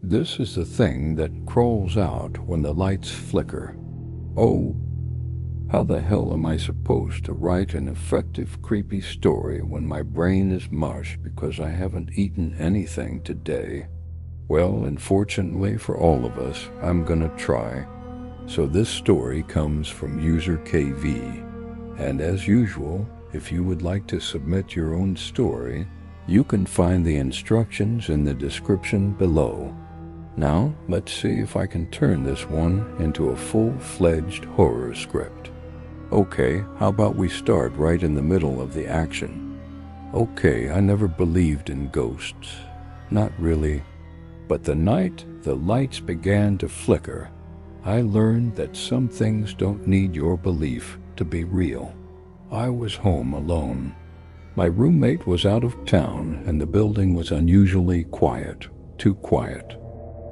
This is the thing that crawls out when the lights flicker. Oh, how the hell am I supposed to write an effective, creepy story when my brain is mush because I haven't eaten anything today? Well, unfortunately for all of us, I'm gonna try. So this story comes from user KV. And as usual, if you would like to submit your own story, you can find the instructions in the description below. Now, let's see if I can turn this one into a full-fledged horror script. Okay, how about we start right in the middle of the action? Okay, I never believed in ghosts. Not really. But the night the lights began to flicker, I learned that some things don't need your belief to be real. I was home alone. My roommate was out of town and the building was unusually quiet, too quiet.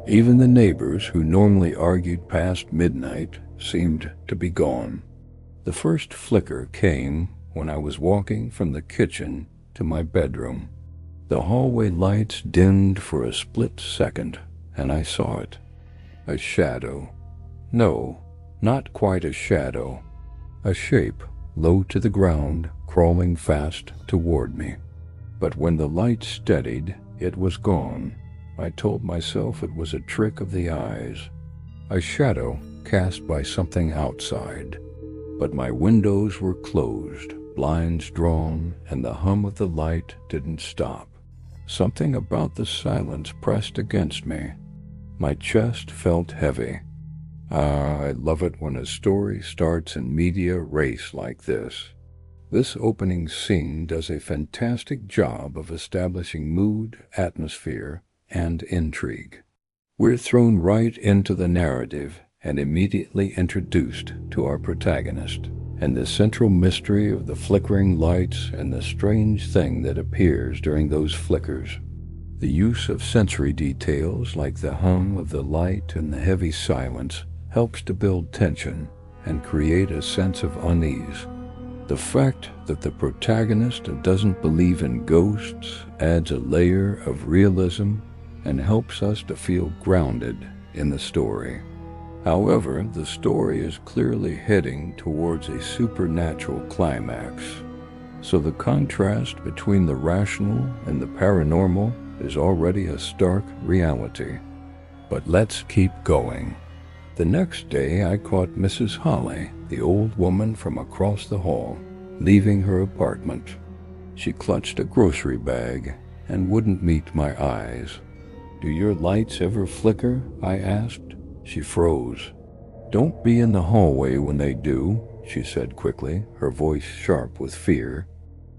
Even the neighbors who normally argued past midnight seemed to be gone. The first flicker came when I was walking from the kitchen to my bedroom. The hallway lights dimmed for a split second, and I saw it. A shadow. No, not quite a shadow. A shape, low to the ground, crawling fast toward me. But when the light steadied, it was gone. I told myself it was a trick of the eyes. A shadow cast by something outside. But my windows were closed, blinds drawn, and the hum of the light didn't stop. Something about the silence pressed against me. My chest felt heavy. I love it when a story starts in media res like this. This opening scene does a fantastic job of establishing mood, atmosphere, and intrigue. We're thrown right into the narrative and immediately introduced to our protagonist, and the central mystery of the flickering lights and the strange thing that appears during those flickers. The use of sensory details like the hum of the light and the heavy silence helps to build tension and create a sense of unease. The fact that the protagonist doesn't believe in ghosts adds a layer of realism and helps us to feel grounded in the story. However, the story is clearly heading towards a supernatural climax, so the contrast between the rational and the paranormal is already a stark reality. But let's keep going. The next day I caught Mrs. Holly, the old woman from across the hall, leaving her apartment. She clutched a grocery bag and wouldn't meet my eyes. "Do your lights ever flicker?" I asked. She froze. "Don't be in the hallway when they do," she said quickly, her voice sharp with fear.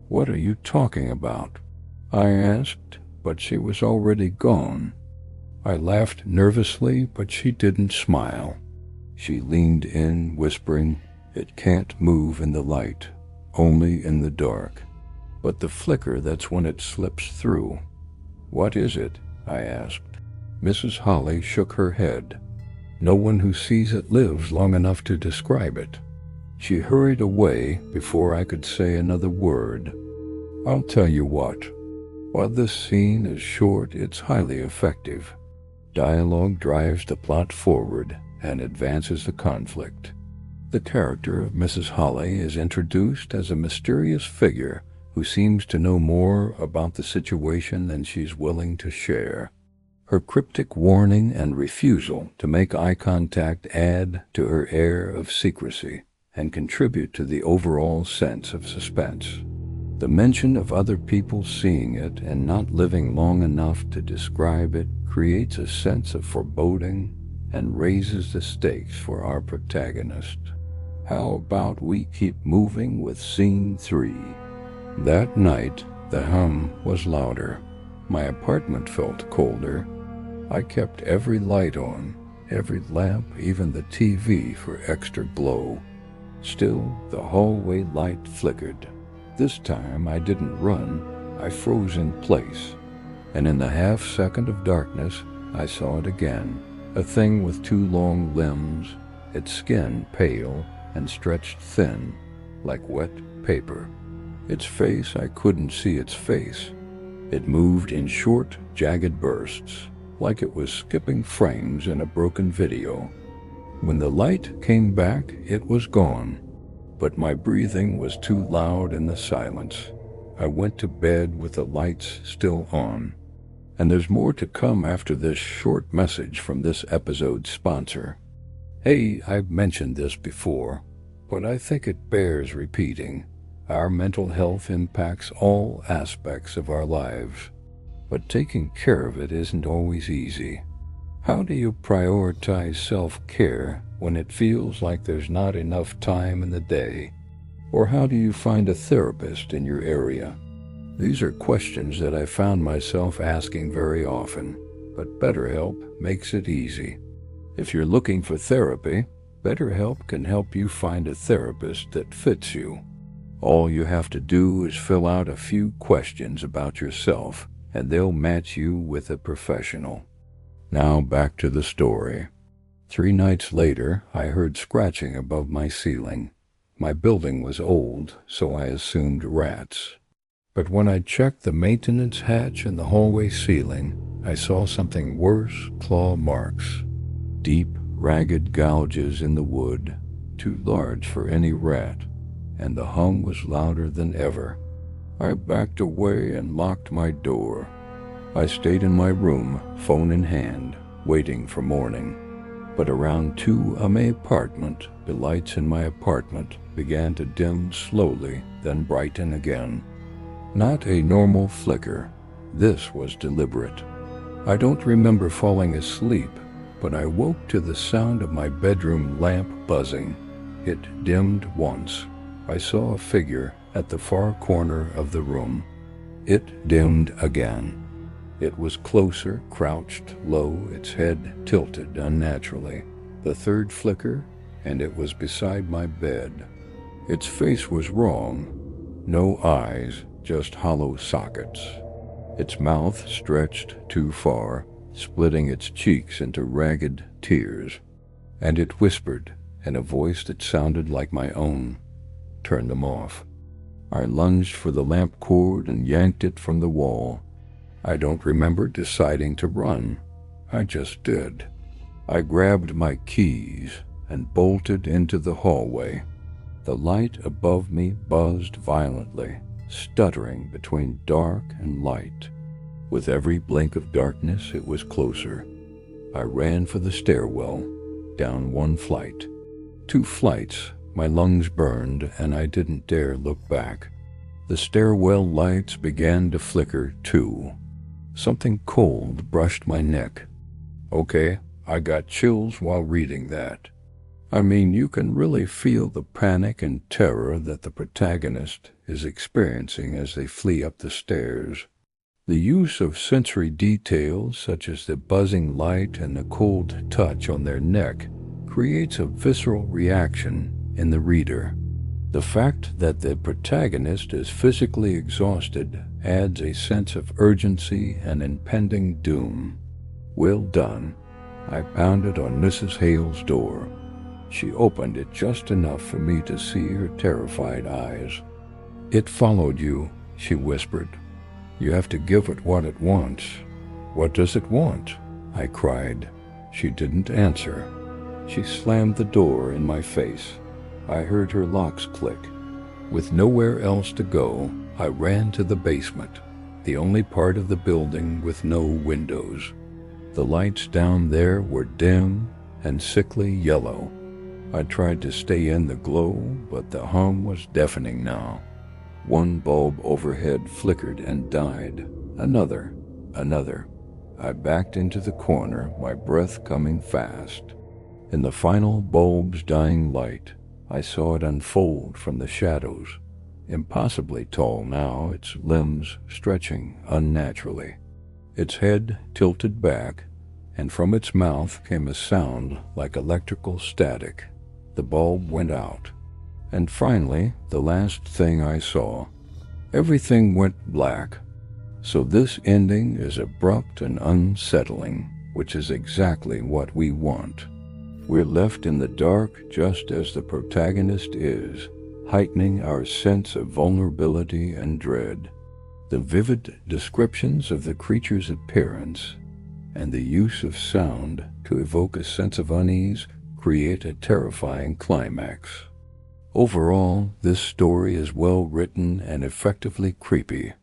"What are you talking about?" I asked, but she was already gone. I laughed nervously, but she didn't smile. She leaned in, whispering, "It can't move in the light, only in the dark. But the flicker, that's when it slips through." "What is it?" I asked. Mrs. Holly shook her head. "No one who sees it lives long enough to describe it." She hurried away before I could say another word. I'll tell you what. While this scene is short, it's highly effective. Dialogue drives the plot forward and advances the conflict. The character of Mrs. Holly is introduced as a mysterious figure who seems to know more about the situation than she's willing to share. Her cryptic warning and refusal to make eye contact add to her air of secrecy and contribute to the overall sense of suspense. The mention of other people seeing it and not living long enough to describe it creates a sense of foreboding and raises the stakes for our protagonist. How about we keep moving with scene 3? That night, the hum was louder. My apartment felt colder. I kept every light on, every lamp, even the TV for extra glow. Still, the hallway light flickered. This time I didn't run, I froze in place. And in the half-second of darkness, I saw it again. A thing with 2 long limbs, its skin pale and stretched thin, like wet paper. Its face, I couldn't see its face. It moved in short, jagged bursts, like it was skipping frames in a broken video. When the light came back, it was gone, but my breathing was too loud in the silence. I went to bed with the lights still on. And there's more to come after this short message from this episode's sponsor. Hey, I've mentioned this before, but I think it bears repeating. Our mental health impacts all aspects of our lives, but taking care of it isn't always easy. How do you prioritize self-care when it feels like there's not enough time in the day? Or how do you find a therapist in your area? These are questions that I found myself asking very often, but BetterHelp makes it easy. If you're looking for therapy, BetterHelp can help you find a therapist that fits you. All you have to do is fill out a few questions about yourself, and they'll match you with a professional. Now back to the story. 3 nights later, I heard scratching above my ceiling. My building was old, so I assumed rats. But when I checked the maintenance hatch in the hallway ceiling, I saw something worse: claw marks. Deep, ragged gouges in the wood, too large for any rat, and the hum was louder than ever. I backed away and locked my door. I stayed in my room, phone in hand, waiting for morning. But around 2 a.m. apartment, the lights in my apartment began to dim slowly, then brighten again. Not a normal flicker. This was deliberate. I don't remember falling asleep, but I woke to the sound of my bedroom lamp buzzing. It dimmed once. I saw a figure at the far corner of the room. It dimmed again. It was closer, crouched low, its head tilted unnaturally. The 3rd flicker, and it was beside my bed. Its face was wrong. No eyes, just hollow sockets. Its mouth stretched too far, splitting its cheeks into ragged tears. And it whispered, in a voice that sounded like my own, "Turn them off." I lunged for the lamp cord and yanked it from the wall. I don't remember deciding to run. I just did. I grabbed my keys and bolted into the hallway. The light above me buzzed violently, stuttering between dark and light. With every blink of darkness, it was closer. I ran for the stairwell, down 1 flight. 2 flights, my lungs burned, and I didn't dare look back. The stairwell lights began to flicker too. Something cold brushed my neck. Okay, I got chills while reading that. I mean, you can really feel the panic and terror that the protagonist is experiencing as they flee up the stairs. The use of sensory details, such as the buzzing light and the cold touch on their neck, creates a visceral reaction in the reader. The fact that the protagonist is physically exhausted adds a sense of urgency and impending doom. Well done. I pounded on Mrs. Hale's door. She opened it just enough for me to see her terrified eyes. "It followed you," she whispered. "You have to give it what it wants." "What does it want?" I cried. She didn't answer. She slammed the door in my face. I heard her locks click. With nowhere else to go, I ran to the basement, the only part of the building with no windows. The lights down there were dim and sickly yellow. I tried to stay in the glow, but the hum was deafening now. 1 bulb overhead flickered and died. Another. I backed into the corner, my breath coming fast. In the final bulb's dying light, I saw it unfold from the shadows. Impossibly tall now, its limbs stretching unnaturally. Its head tilted back, and from its mouth came a sound like electrical static. The bulb went out. And finally, the last thing I saw. Everything went black. So this ending is abrupt and unsettling, which is exactly what we want. We're left in the dark just as the protagonist is, heightening our sense of vulnerability and dread. The vivid descriptions of the creature's appearance and the use of sound to evoke a sense of unease create a terrifying climax. Overall, this story is well written and effectively creepy.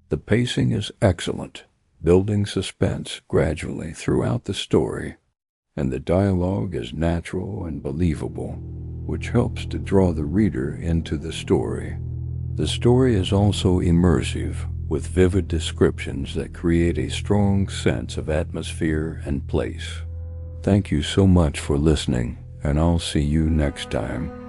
The pacing is excellent, building suspense gradually throughout the story, and the dialogue is natural and believable, which helps to draw the reader into the story. The story is also immersive, with vivid descriptions that create a strong sense of atmosphere and place. Thank you so much for listening, and I'll see you next time.